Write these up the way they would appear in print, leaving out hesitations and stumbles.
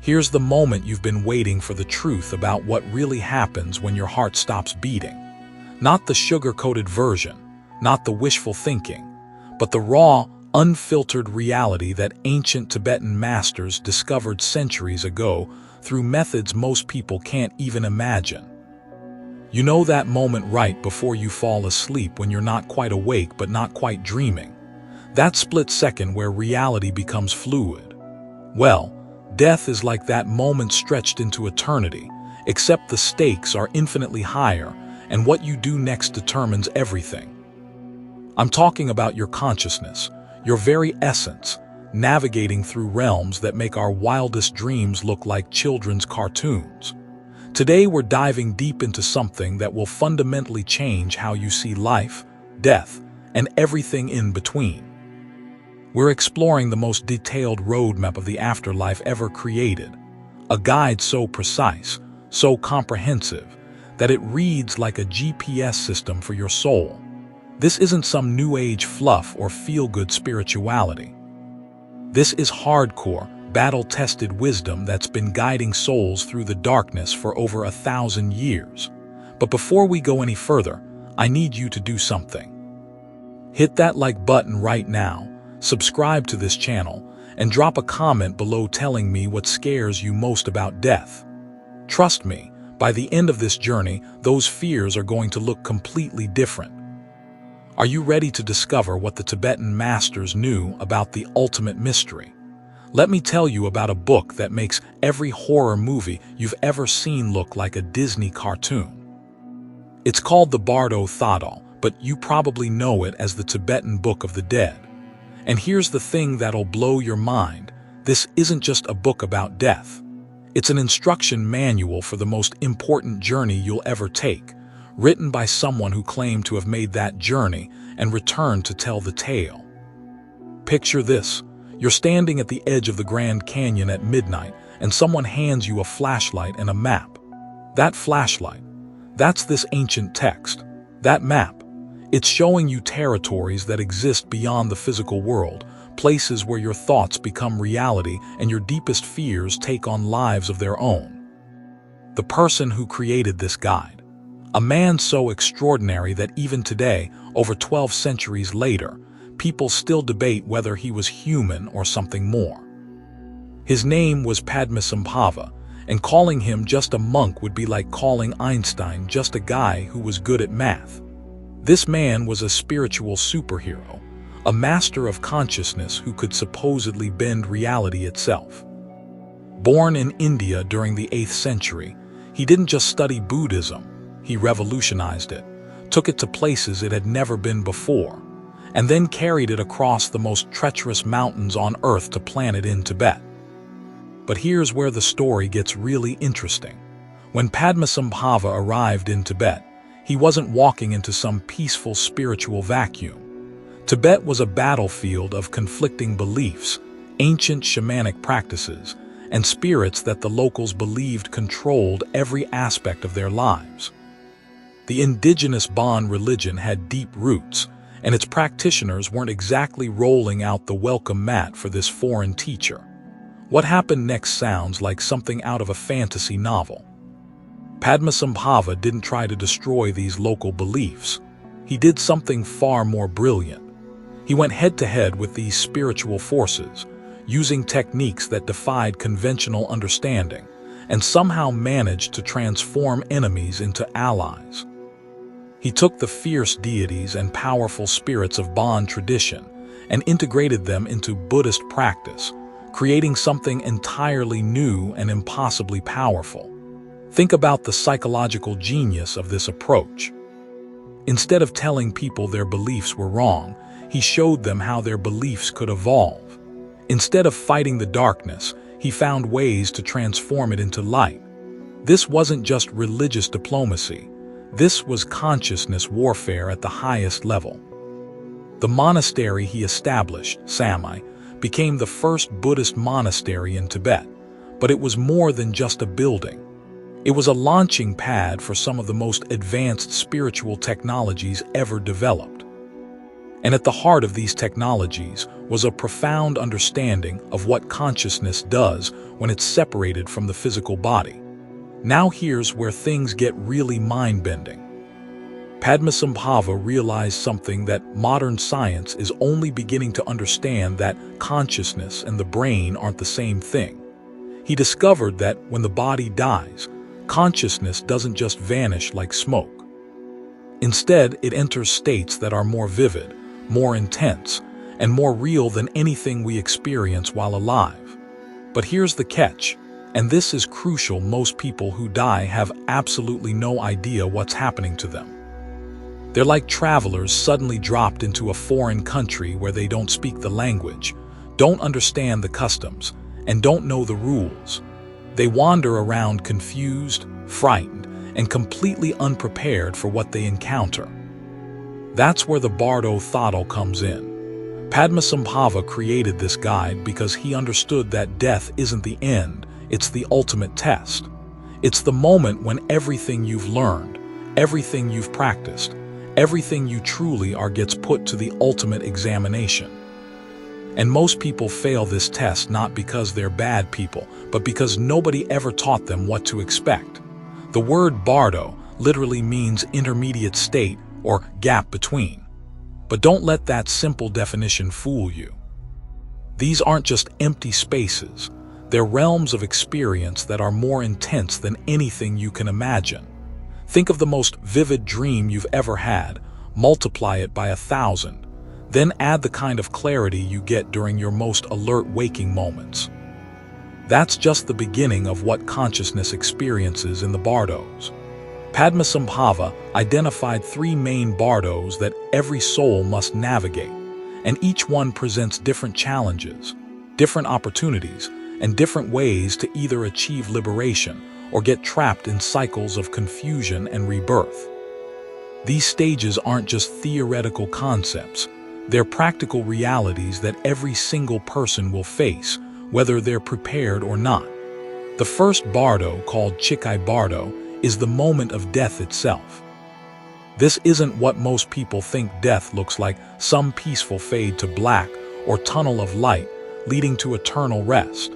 Here's the moment you've been waiting for, the truth about what really happens when your heart stops beating. Not the sugar-coated version, not the wishful thinking, but the raw, unfiltered reality that ancient Tibetan masters discovered centuries ago through methods most people can't even imagine. You know that moment right before you fall asleep, when you're not quite awake but not quite dreaming. That split second where reality becomes fluid. Well, death is like that moment stretched into eternity, except the stakes are infinitely higher, and what you do next determines everything. I'm talking about your consciousness, your very essence, navigating through realms that make our wildest dreams look like children's cartoons. Today we're diving deep into something that will fundamentally change how you see life, death, and everything in between. We're exploring the most detailed roadmap of the afterlife ever created, a guide so precise, so comprehensive, that it reads like a GPS system for your soul. This isn't some new age fluff or feel-good spirituality. This is hardcore, battle-tested wisdom that's been guiding souls through the darkness for over 1,000 years. But before we go any further, I need you to do something. Hit that like button right now, subscribe to this channel, and drop a comment below telling me what scares you most about death. Trust me, by the end of this journey, those fears are going to look completely different. Are you ready to discover what the Tibetan masters knew about the ultimate mystery? Let me tell you about a book that makes every horror movie you've ever seen look like a Disney cartoon. It's called the Bardo Thodol, but you probably know it as the Tibetan Book of the Dead. And here's the thing that'll blow your mind. This isn't just a book about death. It's an instruction manual for the most important journey you'll ever take, written by someone who claimed to have made that journey and returned to tell the tale. Picture this. You're standing at the edge of the Grand Canyon at midnight, and someone hands you a flashlight and a map. That flashlight, that's this ancient text. That map, it's showing you territories that exist beyond the physical world, places where your thoughts become reality and your deepest fears take on lives of their own. The person who created this guide, a man so extraordinary that even today, over 12 centuries later, people still debate whether he was human or something more. His name was Padmasambhava, and calling him just a monk would be like calling Einstein just a guy who was good at math. This man was a spiritual superhero, a master of consciousness who could supposedly bend reality itself. Born in India during the 8th century, he didn't just study Buddhism, he revolutionized it, took it to places it had never been before, and then carried it across the most treacherous mountains on earth to plant it in Tibet. But here's where the story gets really interesting. When Padmasambhava arrived in Tibet, he wasn't walking into some peaceful spiritual vacuum. Tibet was a battlefield of conflicting beliefs, ancient shamanic practices, and spirits that the locals believed controlled every aspect of their lives. The indigenous Bon religion had deep roots, and its practitioners weren't exactly rolling out the welcome mat for this foreign teacher. What happened next sounds like something out of a fantasy novel. Padmasambhava didn't try to destroy these local beliefs. He did something far more brilliant. He went head-to-head with these spiritual forces, using techniques that defied conventional understanding, and somehow managed to transform enemies into allies. He took the fierce deities and powerful spirits of Bon tradition and integrated them into Buddhist practice, creating something entirely new and impossibly powerful. Think about the psychological genius of this approach. Instead of telling people their beliefs were wrong, he showed them how their beliefs could evolve. Instead of fighting the darkness, he found ways to transform it into light. This wasn't just religious diplomacy. This was consciousness warfare at the highest level. The monastery he established, Samai, became the first Buddhist monastery in Tibet, but it was more than just a building. It was a launching pad for some of the most advanced spiritual technologies ever developed. And at the heart of these technologies was a profound understanding of what consciousness does when it's separated from the physical body. Now here's where things get really mind-bending. Padmasambhava realized something that modern science is only beginning to understand, that consciousness and the brain aren't the same thing. He discovered that when the body dies, consciousness doesn't just vanish like smoke. Instead, it enters states that are more vivid, more intense, and more real than anything we experience while alive. But here's the catch, and this is crucial: most people who die have absolutely no idea what's happening to them. They're like travelers suddenly dropped into a foreign country where they don't speak the language, don't understand the customs, and don't know the rules. They wander around confused, frightened, and completely unprepared for what they encounter. That's where the Bardo Thodol comes in. Padmasambhava created this guide because he understood that death isn't the end, it's the ultimate test. It's the moment when everything you've learned, everything you've practiced, everything you truly are gets put to the ultimate examination. And most people fail this test not because they're bad people, but because nobody ever taught them what to expect. The word Bardo literally means intermediate state or gap between. But don't let that simple definition fool you. These aren't just empty spaces. They're realms of experience that are more intense than anything you can imagine. Think of the most vivid dream you've ever had, multiply it by 1,000, then add the kind of clarity you get during your most alert waking moments. That's just the beginning of what consciousness experiences in the Bardos. Padmasambhava identified 3 main Bardos that every soul must navigate, and each one presents different challenges, different opportunities, and different ways to either achieve liberation or get trapped in cycles of confusion and rebirth. These stages aren't just theoretical concepts, they're practical realities that every single person will face, whether they're prepared or not. The first Bardo, called Chikai Bardo, is the moment of death itself. This isn't what most people think death looks like, some peaceful fade to black or tunnel of light leading to eternal rest.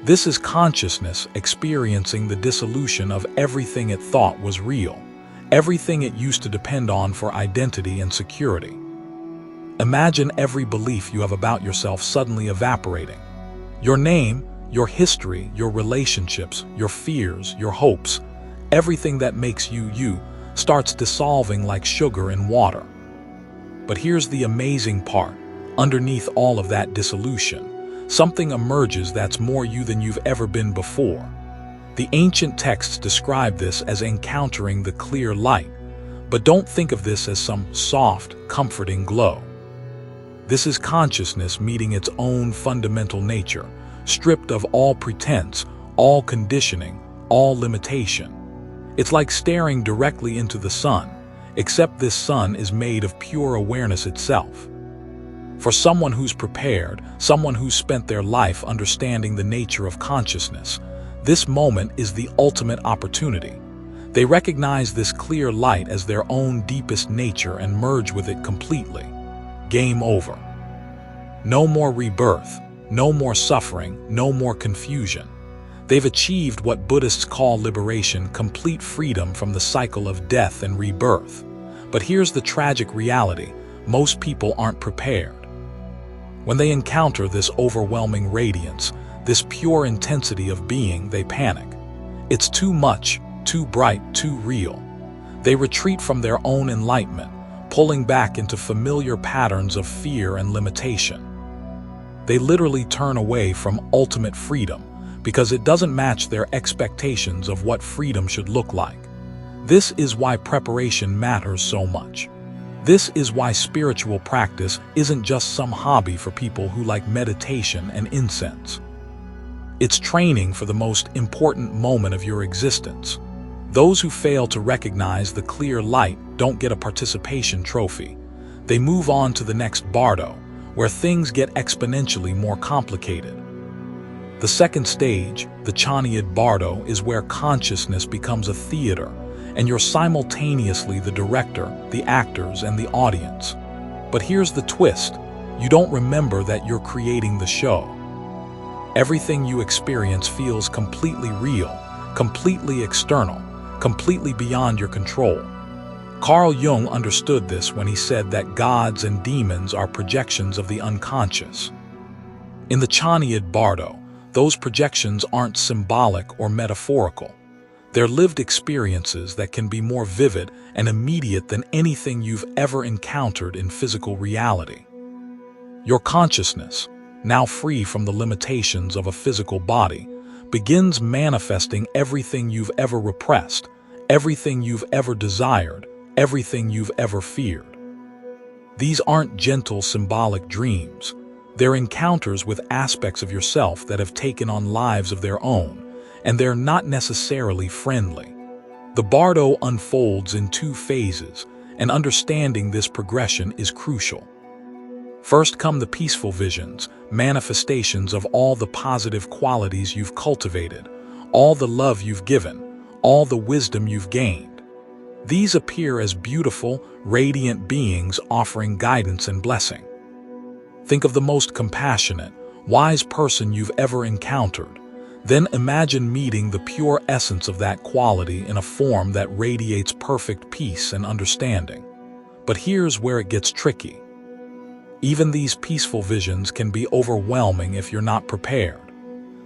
This is consciousness experiencing the dissolution of everything it thought was real, everything it used to depend on for identity and security. Imagine every belief you have about yourself suddenly evaporating. Your name, your history, your relationships, your fears, your hopes, everything that makes you you starts dissolving like sugar in water. But here's the amazing part. Underneath all of that dissolution, something emerges that's more you than you've ever been before. The ancient texts describe this as encountering the clear light, but don't think of this as some soft, comforting glow. This is consciousness meeting its own fundamental nature, stripped of all pretense, all conditioning, all limitation. It's like staring directly into the sun, except this sun is made of pure awareness itself. For someone who's prepared, someone who's spent their life understanding the nature of consciousness, this moment is the ultimate opportunity. They recognize this clear light as their own deepest nature and merge with it completely. Game over. No more rebirth, no more suffering, no more confusion. They've achieved what Buddhists call liberation, complete freedom from the cycle of death and rebirth. But here's the tragic reality: most people aren't prepared. When they encounter this overwhelming radiance, this pure intensity of being, they panic. It's too much, too bright, too real. They retreat from their own enlightenment, pulling back into familiar patterns of fear and limitation. They literally turn away from ultimate freedom because it doesn't match their expectations of what freedom should look like. This is why preparation matters so much. This is why spiritual practice isn't just some hobby for people who like meditation and incense. It's training for the most important moment of your existence. Those who fail to recognize the clear light don't get a participation trophy. They move on to the next Bardo, where things get exponentially more complicated. The second stage, the Chanyad Bardo, is where consciousness becomes a theater, and you're simultaneously the director, the actors, and the audience. But here's the twist. You don't remember that you're creating the show. Everything you experience feels completely real, completely external, completely beyond your control. Carl Jung understood this when he said that gods and demons are projections of the unconscious. In the Chaniad Bardo, those projections aren't symbolic or metaphorical. They're lived experiences that can be more vivid and immediate than anything you've ever encountered in physical reality. Your consciousness, now free from the limitations of a physical body, begins manifesting everything you've ever repressed, everything you've ever desired, everything you've ever feared. These aren't gentle symbolic dreams. They're encounters with aspects of yourself that have taken on lives of their own, and they're not necessarily friendly. The Bardo unfolds in two phases, and understanding this progression is crucial. First come the peaceful visions, manifestations of all the positive qualities you've cultivated, all the love you've given, all the wisdom you've gained. These appear as beautiful, radiant beings offering guidance and blessing. Think of the most compassionate, wise person you've ever encountered. Then imagine meeting the pure essence of that quality in a form that radiates perfect peace and understanding. But here's where it gets tricky. Even these peaceful visions can be overwhelming if you're not prepared.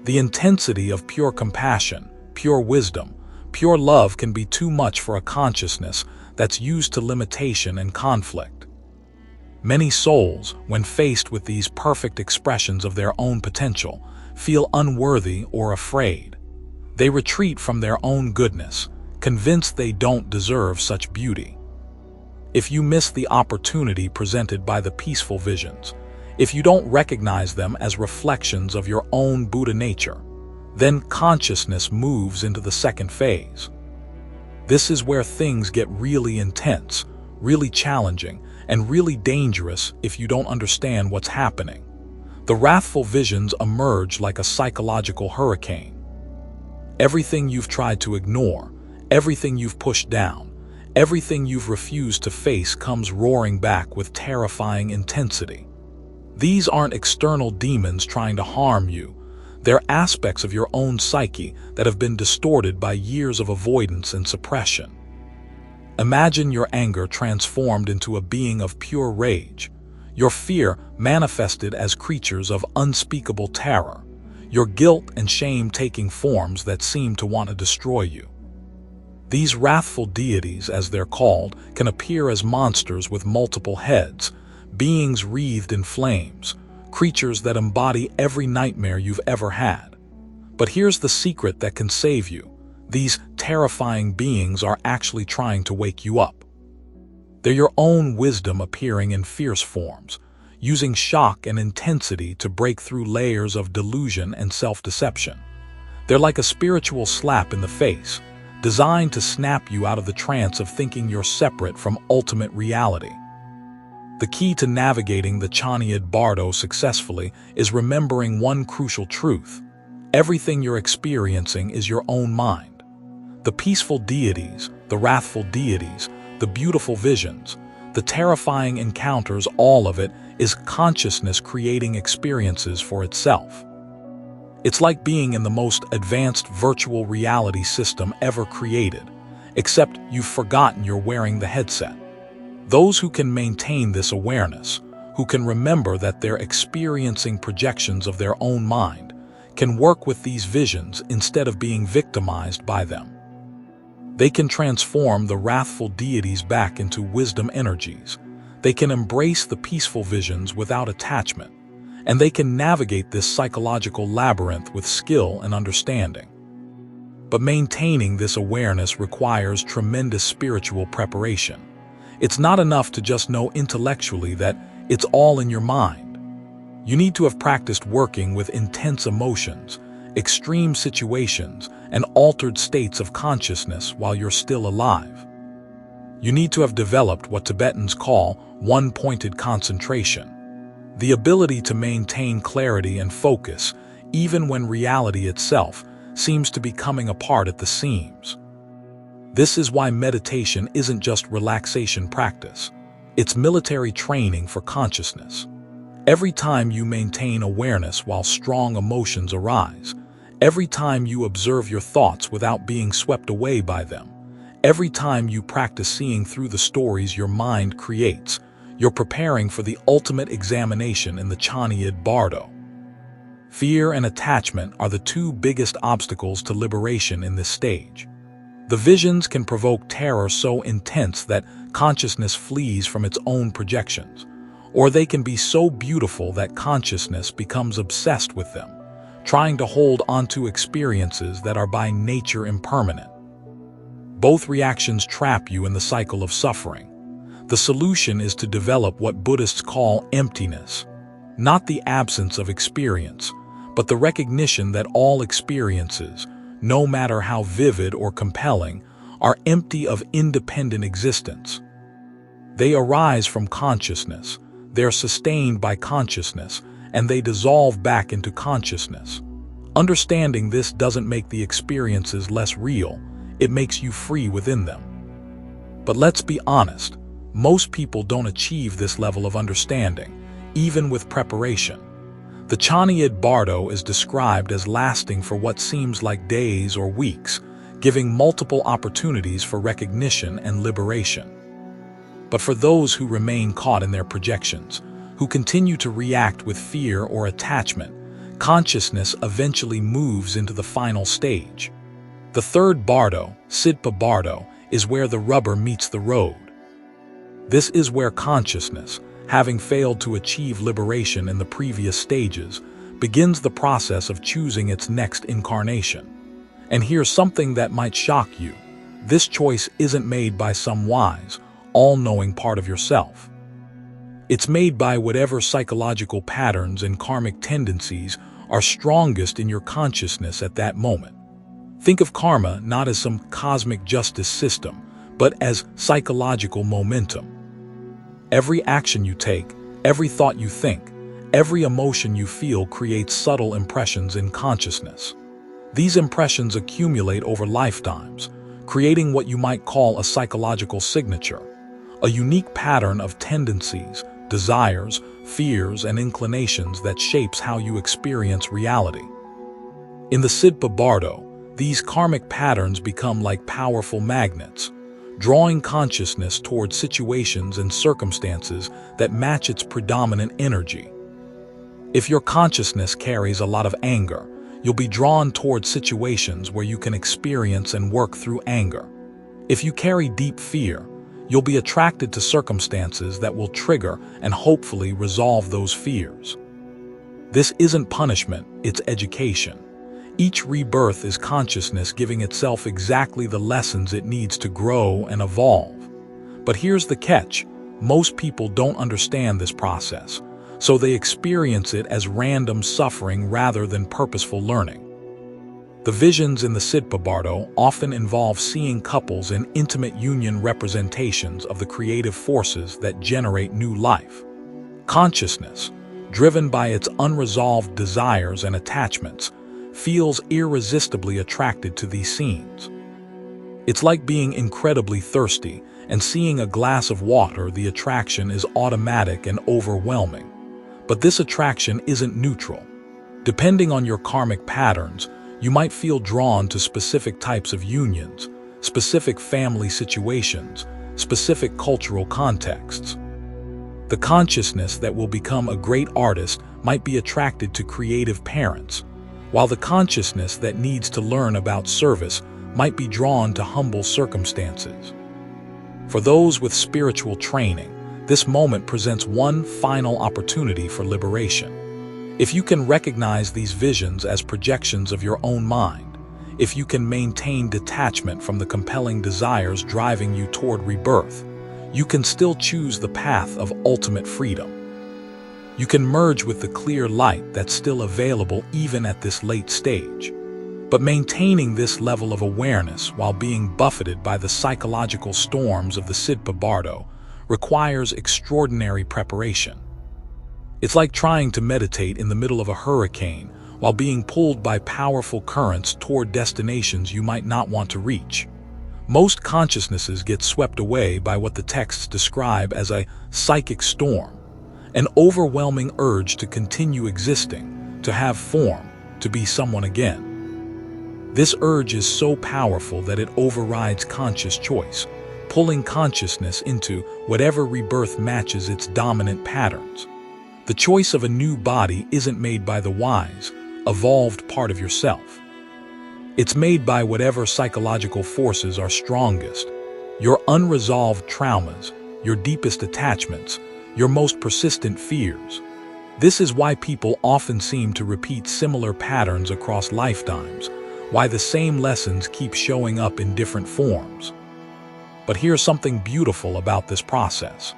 The intensity of pure compassion, pure wisdom, pure love can be too much for a consciousness that's used to limitation and conflict. Many souls, when faced with these perfect expressions of their own potential, feel unworthy or afraid. They retreat from their own goodness, convinced they don't deserve such beauty. If you miss the opportunity presented by the peaceful visions, if you don't recognize them as reflections of your own Buddha nature, then consciousness moves into the second phase. This is where things get really intense, really challenging, and really dangerous if you don't understand what's happening. The wrathful visions emerge like a psychological hurricane. Everything you've tried to ignore, everything you've pushed down, everything you've refused to face comes roaring back with terrifying intensity. These aren't external demons trying to harm you. They're aspects of your own psyche that have been distorted by years of avoidance and suppression. Imagine your anger transformed into a being of pure rage, your fear manifested as creatures of unspeakable terror, your guilt and shame taking forms that seem to want to destroy you. These wrathful deities, as they're called, can appear as monsters with multiple heads, beings wreathed in flames, creatures that embody every nightmare you've ever had. But here's the secret that can save you. These terrifying beings are actually trying to wake you up. They're your own wisdom appearing in fierce forms, using shock and intensity to break through layers of delusion and self-deception. They're like a spiritual slap in the face, designed to snap you out of the trance of thinking you're separate from ultimate reality. The key to navigating the Chaniad Bardo successfully is remembering one crucial truth. Everything you're experiencing is your own mind. The peaceful deities, the wrathful deities, the beautiful visions, the terrifying encounters, all of it is consciousness creating experiences for itself. It's like being in the most advanced virtual reality system ever created, except you've forgotten you're wearing the headset. Those who can maintain this awareness, who can remember that they're experiencing projections of their own mind, can work with these visions instead of being victimized by them. They can transform the wrathful deities back into wisdom energies. They can embrace the peaceful visions without attachment, and they can navigate this psychological labyrinth with skill and understanding. But maintaining this awareness requires tremendous spiritual preparation. It's not enough to just know intellectually that it's all in your mind. You need to have practiced working with intense emotions, extreme situations, and altered states of consciousness while you're still alive. You need to have developed what Tibetans call one-pointed concentration, the ability to maintain clarity and focus even when reality itself seems to be coming apart at the seams. This is why meditation isn't just relaxation practice. It's military training for consciousness. Every time you maintain awareness while strong emotions arise, every time you observe your thoughts without being swept away by them, every time you practice seeing through the stories your mind creates, you're preparing for the ultimate examination in the Chaniad Bardo. Fear and attachment are the two biggest obstacles to liberation in this stage. The visions can provoke terror so intense that consciousness flees from its own projections, or they can be so beautiful that consciousness becomes obsessed with them, trying to hold onto experiences that are by nature impermanent. Both reactions trap you in the cycle of suffering. The solution is to develop what Buddhists call emptiness, not the absence of experience, but the recognition that all experiences, no matter how vivid or compelling, are empty of independent existence. They arise from consciousness, they're sustained by consciousness, and they dissolve back into consciousness. Understanding this doesn't make the experiences less real, it makes you free within them. But let's be honest, most people don't achieve this level of understanding, even with preparation. The Chaniad Bardo is described as lasting for what seems like days or weeks, giving multiple opportunities for recognition and liberation. But for those who remain caught in their projections, who continue to react with fear or attachment, consciousness eventually moves into the final stage. The third Bardo, Sidpa Bardo, is where the rubber meets the road. This is where consciousness, having failed to achieve liberation in the previous stages, begins the process of choosing its next incarnation. And here's something that might shock you. This choice isn't made by some wise, all-knowing part of yourself. It's made by whatever psychological patterns and karmic tendencies are strongest in your consciousness at that moment. Think of karma not as some cosmic justice system, but as psychological momentum. Every action you take, every thought you think, every emotion you feel creates subtle impressions in consciousness. These impressions accumulate over lifetimes, creating what you might call a psychological signature, a unique pattern of tendencies, desires, fears, and inclinations that shapes how you experience reality. In the Sidpa Bardo, these karmic patterns become like powerful magnets, drawing consciousness toward situations and circumstances that match its predominant energy. If your consciousness carries a lot of anger, you'll be drawn toward situations where you can experience and work through anger. If you carry deep fear, you'll be attracted to circumstances that will trigger and hopefully resolve those fears. This isn't punishment, it's education. Each rebirth is consciousness giving itself exactly the lessons it needs to grow and evolve. But here's the catch: most people don't understand this process, so they experience it as random suffering rather than purposeful learning. The visions in the Sidpa Bardo often involve seeing couples in intimate union representations of the creative forces that generate new life. Consciousness, driven by its unresolved desires and attachments, feels irresistibly attracted to these scenes. It's like being incredibly thirsty, and seeing a glass of water, the attraction is automatic and overwhelming. But this attraction isn't neutral. Depending on your karmic patterns, you might feel drawn to specific types of unions, specific family situations, specific cultural contexts. The consciousness that will become a great artist might be attracted to creative parents, while the consciousness that needs to learn about service might be drawn to humble circumstances. For those with spiritual training, this moment presents one final opportunity for liberation. If you can recognize these visions as projections of your own mind, if you can maintain detachment from the compelling desires driving you toward rebirth, you can still choose the path of ultimate freedom. You can merge with the clear light that's still available even at this late stage. But maintaining this level of awareness while being buffeted by the psychological storms of the Sidpa Bardo requires extraordinary preparation. It's like trying to meditate in the middle of a hurricane while being pulled by powerful currents toward destinations you might not want to reach. Most consciousnesses get swept away by what the texts describe as a psychic storm, an overwhelming urge to continue existing, to have form, to be someone again. This urge is so powerful that it overrides conscious choice, pulling consciousness into whatever rebirth matches its dominant patterns. The choice of a new body isn't made by the wise, evolved part of yourself. It's made by whatever psychological forces are strongest, your unresolved traumas, your deepest attachments, your most persistent fears. This is why people often seem to repeat similar patterns across lifetimes, why the same lessons keep showing up in different forms. But here's something beautiful about this process.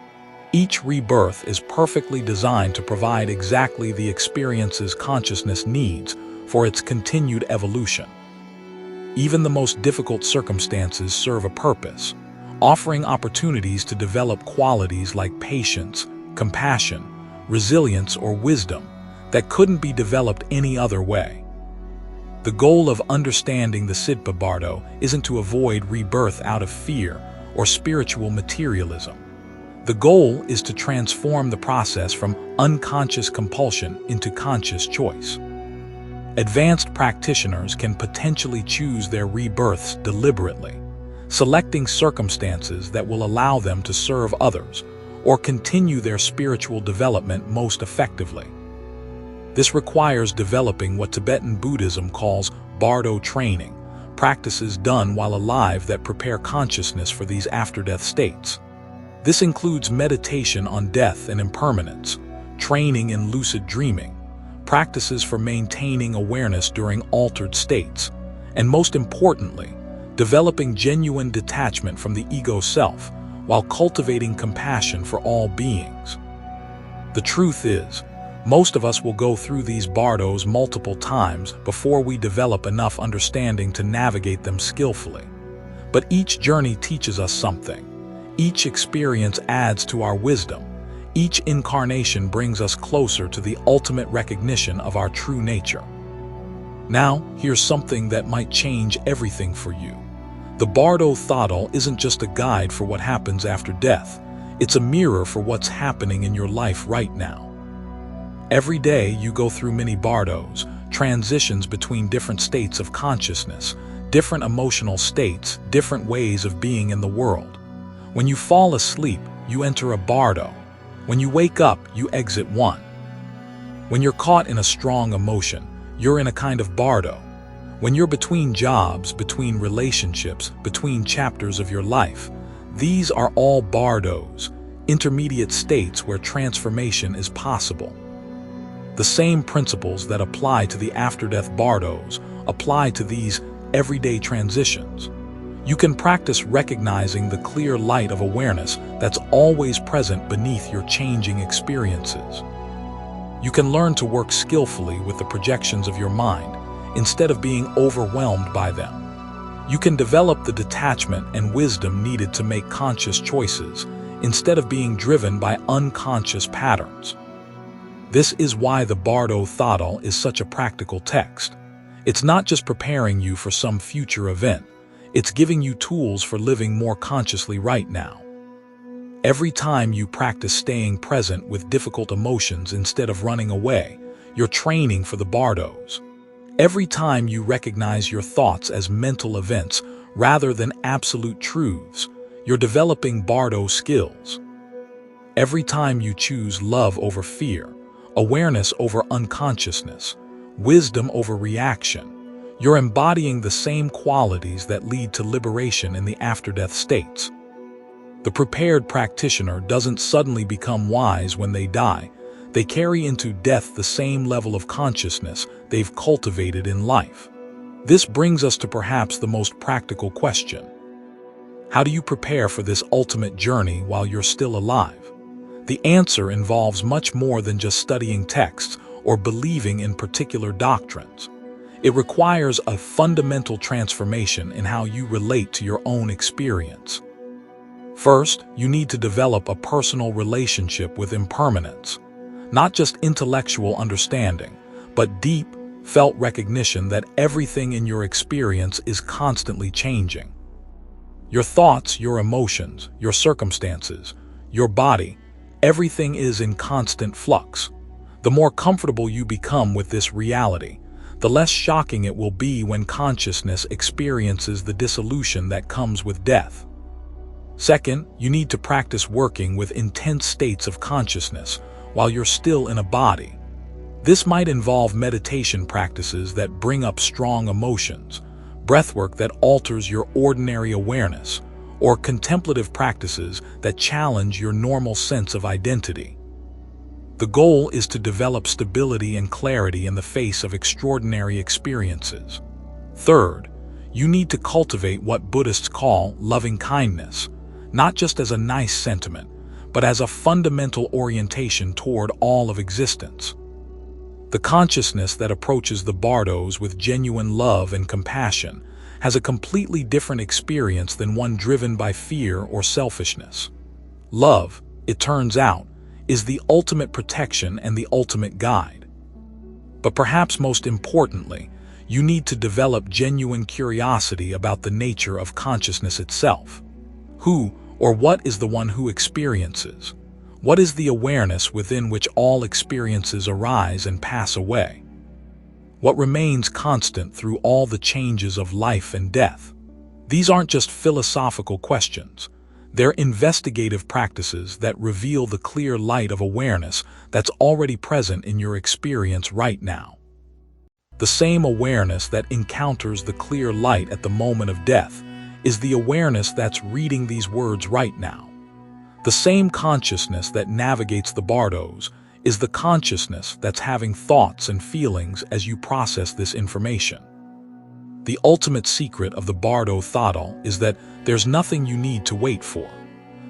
Each rebirth is perfectly designed to provide exactly the experiences consciousness needs for its continued evolution. Even the most difficult circumstances serve a purpose, offering opportunities to develop qualities like patience, compassion, resilience, or wisdom that couldn't be developed any other way. The goal of understanding the Siddha Bardo isn't to avoid rebirth out of fear or spiritual materialism. The goal is to transform the process from unconscious compulsion into conscious choice. Advanced practitioners can potentially choose their rebirths deliberately, selecting circumstances that will allow them to serve others or continue their spiritual development most effectively. This requires developing what Tibetan Buddhism calls Bardo training, practices done while alive that prepare consciousness for these after-death states. This includes meditation on death and impermanence, training in lucid dreaming, practices for maintaining awareness during altered states, and most importantly, developing genuine detachment from the ego self while cultivating compassion for all beings. The truth is, most of us will go through these bardos multiple times before we develop enough understanding to navigate them skillfully. But each journey teaches us something. Each experience adds to our wisdom. Each incarnation brings us closer to the ultimate recognition of our true nature. Now, here's something that might change everything for you. The Bardo Thodol isn't just a guide for what happens after death. It's a mirror for what's happening in your life right now. Every day you go through many bardos, transitions between different states of consciousness, different emotional states, different ways of being in the world. When you fall asleep, you enter a bardo. When you wake up, you exit one. When you're caught in a strong emotion, you're in a kind of bardo. When you're between jobs, between relationships, between chapters of your life, these are all bardos, intermediate states where transformation is possible. The same principles that apply to the after-death bardos apply to these everyday transitions. You can practice recognizing the clear light of awareness that's always present beneath your changing experiences. You can learn to work skillfully with the projections of your mind instead of being overwhelmed by them. You can develop the detachment and wisdom needed to make conscious choices instead of being driven by unconscious patterns. This is why the Bardo Thodol is such a practical text. It's not just preparing you for some future event. It's giving you tools for living more consciously right now. Every time you practice staying present with difficult emotions instead of running away, you're training for the bardos. Every time you recognize your thoughts as mental events rather than absolute truths, you're developing bardo skills. Every time you choose love over fear, awareness over unconsciousness, wisdom over reaction, you're embodying the same qualities that lead to liberation in the after-death states. The prepared practitioner doesn't suddenly become wise when they die. They carry into death the same level of consciousness they've cultivated in life. This brings us to perhaps the most practical question. How do you prepare for this ultimate journey while you're still alive? The answer involves much more than just studying texts or believing in particular doctrines. It requires a fundamental transformation in how you relate to your own experience. First, you need to develop a personal relationship with impermanence. Not just intellectual understanding, but deep, felt recognition that everything in your experience is constantly changing. Your thoughts, your emotions, your circumstances, your body, everything is in constant flux. The more comfortable you become with this reality, the less shocking it will be when consciousness experiences the dissolution that comes with death. Second, you need to practice working with intense states of consciousness while you're still in a body. This might involve meditation practices that bring up strong emotions, breathwork that alters your ordinary awareness, or contemplative practices that challenge your normal sense of identity. The goal is to develop stability and clarity in the face of extraordinary experiences. Third, you need to cultivate what Buddhists call loving kindness, not just as a nice sentiment, but as a fundamental orientation toward all of existence. The consciousness that approaches the Bardos with genuine love and compassion has a completely different experience than one driven by fear or selfishness. Love, it turns out, is the ultimate protection and the ultimate guide. But perhaps most importantly, you need to develop genuine curiosity about the nature of consciousness itself. Who or what is the one who experiences? What is the awareness within which all experiences arise and pass away? What remains constant through all the changes of life and death? These aren't just philosophical questions. They're investigative practices that reveal the clear light of awareness that's already present in your experience right now. The same awareness that encounters the clear light at the moment of death is the awareness that's reading these words right now. The same consciousness that navigates the Bardos is the consciousness that's having thoughts and feelings as you process this information. The ultimate secret of the Bardo Thodol is that there's nothing you need to wait for.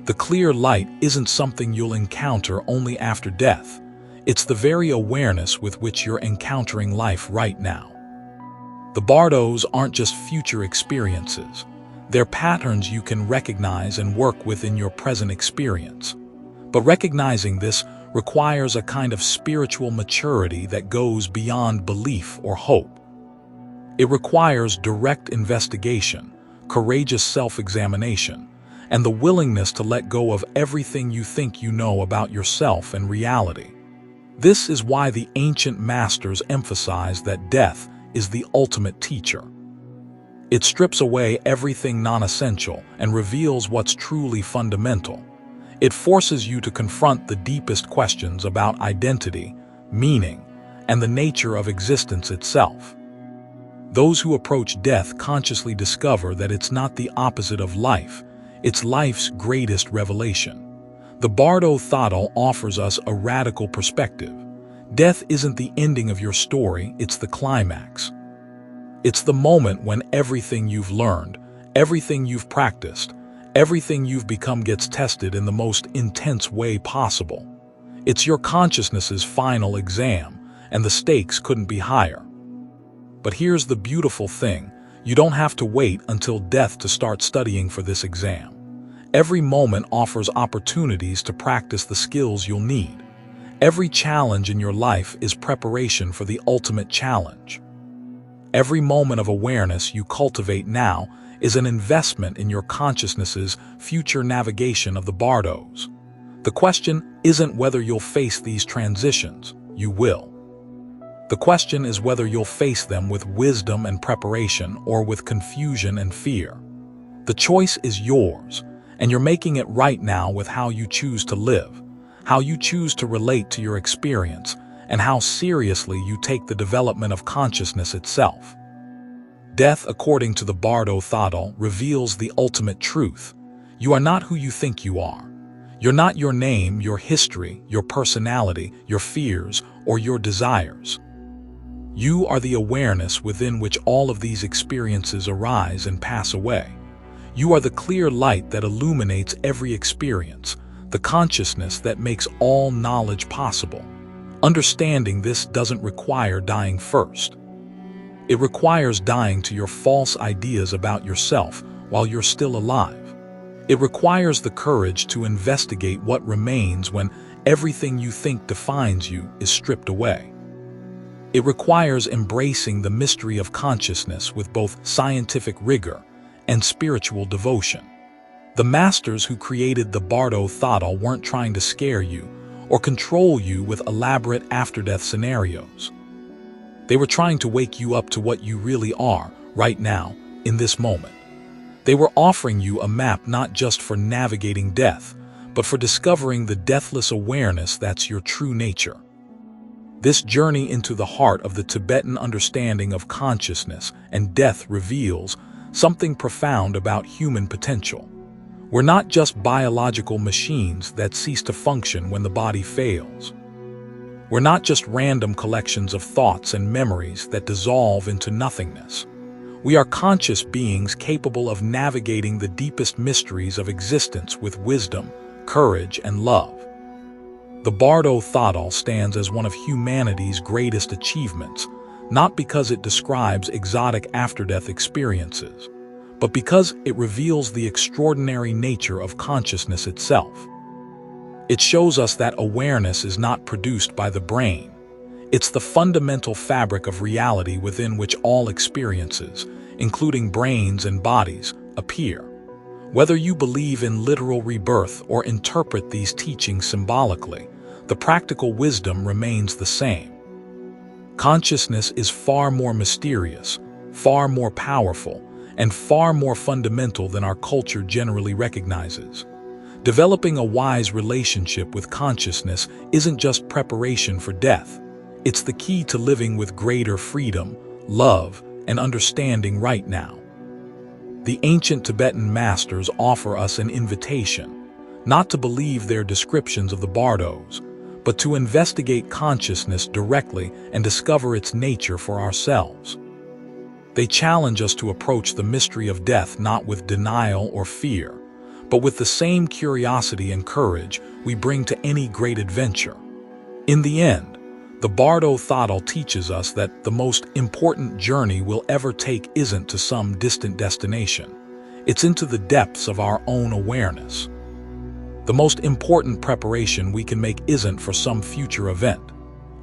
The clear light isn't something you'll encounter only after death. It's the very awareness with which you're encountering life right now. The Bardos aren't just future experiences. They're patterns you can recognize and work with in your present experience. But recognizing this requires a kind of spiritual maturity that goes beyond belief or hope. It requires direct investigation, courageous self-examination, and the willingness to let go of everything you think you know about yourself and reality. This is why the ancient masters emphasize that death is the ultimate teacher. It strips away everything non-essential and reveals what's truly fundamental. It forces you to confront the deepest questions about identity, meaning, and the nature of existence itself. Those who approach death consciously discover that it's not the opposite of life, it's life's greatest revelation. The Bardo Thodol offers us a radical perspective. Death isn't the ending of your story, it's the climax. It's the moment when everything you've learned, everything you've practiced, everything you've become gets tested in the most intense way possible. It's your consciousness's final exam, and the stakes couldn't be higher. But here's the beautiful thing, you don't have to wait until death to start studying for this exam. Every moment offers opportunities to practice the skills you'll need. Every challenge in your life is preparation for the ultimate challenge. Every moment of awareness you cultivate now is an investment in your consciousness's future navigation of the Bardos. The question isn't whether you'll face these transitions, you will. The question is whether you'll face them with wisdom and preparation or with confusion and fear. The choice is yours, and you're making it right now with how you choose to live, how you choose to relate to your experience, and how seriously you take the development of consciousness itself. Death, according to the Bardo Thodol, reveals the ultimate truth. You are not who you think you are. You're not your name, your history, your personality, your fears, or your desires. You are the awareness within which all of these experiences arise and pass away. You are the clear light that illuminates every experience, the consciousness that makes all knowledge possible. Understanding this doesn't require dying first. It requires dying to your false ideas about yourself while you're still alive. It requires the courage to investigate what remains when everything you think defines you is stripped away. It requires embracing the mystery of consciousness with both scientific rigor and spiritual devotion. The masters who created the Bardo Thodol weren't trying to scare you or control you with elaborate after-death scenarios. They were trying to wake you up to what you really are, right now, in this moment. They were offering you a map not just for navigating death, but for discovering the deathless awareness that's your true nature. This journey into the heart of the Tibetan understanding of consciousness and death reveals something profound about human potential. We're not just biological machines that cease to function when the body fails. We're not just random collections of thoughts and memories that dissolve into nothingness. We are conscious beings capable of navigating the deepest mysteries of existence with wisdom, courage, and love. The Bardo Thodol stands as one of humanity's greatest achievements, not because it describes exotic after-death experiences, but because it reveals the extraordinary nature of consciousness itself. It shows us that awareness is not produced by the brain. It's the fundamental fabric of reality within which all experiences, including brains and bodies, appear. Whether you believe in literal rebirth or interpret these teachings symbolically, the practical wisdom remains the same. Consciousness is far more mysterious, far more powerful, and far more fundamental than our culture generally recognizes. Developing a wise relationship with consciousness isn't just preparation for death. It's the key to living with greater freedom, love, and understanding right now. The ancient Tibetan masters offer us an invitation, not to believe their descriptions of the Bardos, but to investigate consciousness directly and discover its nature for ourselves. They challenge us to approach the mystery of death not with denial or fear, but with the same curiosity and courage we bring to any great adventure. In the end, the Bardo Thodol teaches us that the most important journey we'll ever take isn't to some distant destination. It's into the depths of our own awareness. The most important preparation we can make isn't for some future event.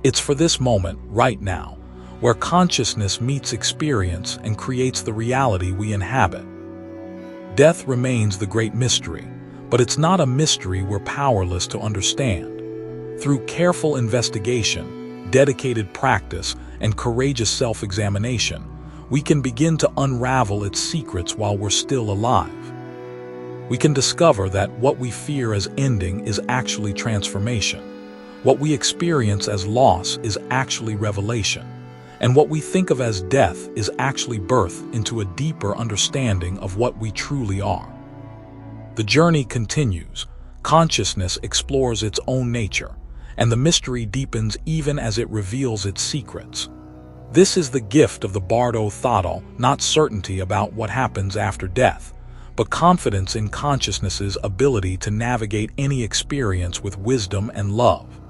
It's for this moment, right now, where consciousness meets experience and creates the reality we inhabit. Death remains the great mystery, but it's not a mystery we're powerless to understand. Through careful investigation, dedicated practice, and courageous self-examination, we can begin to unravel its secrets while we're still alive. We can discover that what we fear as ending is actually transformation. What we experience as loss is actually revelation. And what we think of as death is actually birth into a deeper understanding of what we truly are. The journey continues. Consciousness explores its own nature, and the mystery deepens even as it reveals its secrets. This is the gift of the Bardo Thodol, not certainty about what happens after death, but confidence in consciousness's ability to navigate any experience with wisdom and love.